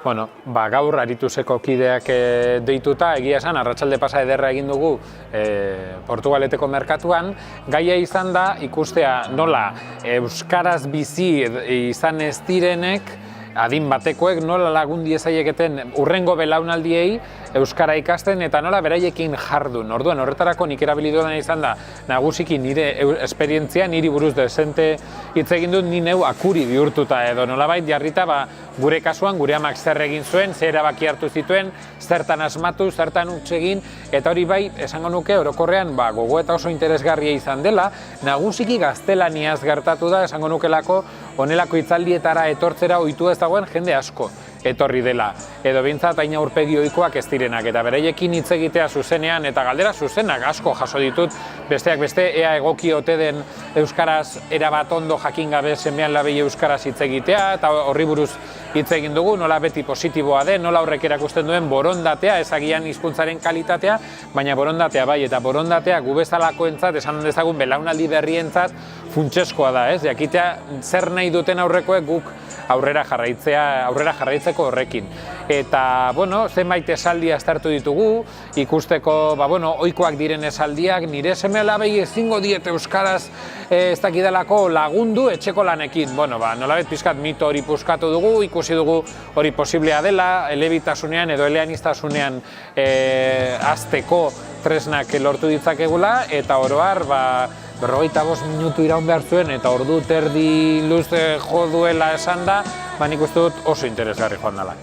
Bueno, gaur Arituseko kideak deituta, egia esan, arratsalde pasa ederra egin dugu Portugaleteko merkatuan. Gaia izan da ikustea nola euskaraz bizi izan ez direnek, adin batekoek nola lagun diezaieketen urrengo belaunaldiei euskara ikasten eta nola beraiekin jardun. Orduan, horretarako nik erabili dudan izan da nagusiki nire esperientzia, niri buruz dezente hitz egin dut, ni neu akuri bihurtuta edo nolabait jarrita gure kasuan, gure amak zer egin zuen, zer erabaki hartu zituen, zertan asmatu, zertan utz egin, eta hori bai, esango nuke, orokorrean gogo eta oso interesgarria izan dela, nagusiki gaztelaniaz gertatu da, esango nukelako, honelako hitzaldietara etortzera ohitu ez dagoen jende asko etorri dela, edo behintzat hain aurpegi ohikoak ez direnak, eta beraiekin hitz egitea zuzenean, eta galdera zuzenak asko jaso ditut, besteak beste, ea egoki ote den euskaraz erabat ondo jakin gabe semean labei euskaraz hitz egitea, eta horri buruz hitz egin dugu, nola beti positiboa den, nola horrek erakusten duen borondatea, ezagian hizkuntzaren kalitatea, baina borondatea bai, eta borondatea gu bezalakoentzat, esan dezagun belaunaldi berrientzat, funtsezkoa da, ez? Jakitea zer nahi duten aurrekoek guk aurrera jarraitzeko horrekin. Eta, bueno, zenbait esaldi aztertu ditugu, ikusteko, ohikoak diren esaldiak, nire seme-alabei ezingo diet euskaraz ez dakidalako lagundu etxeko lanekin. Nolabait pixkat mito hori puskatu dugu, ikusi dugu hori posiblea dela, elebitasunean edo eleaniztasunean hazteko tresnak lortu ditzakegula, eta oro har, 45 minutu iraun behar zuen eta ordu terdi luze jo duela esan da, nik uste dut oso interesgarri joan dela.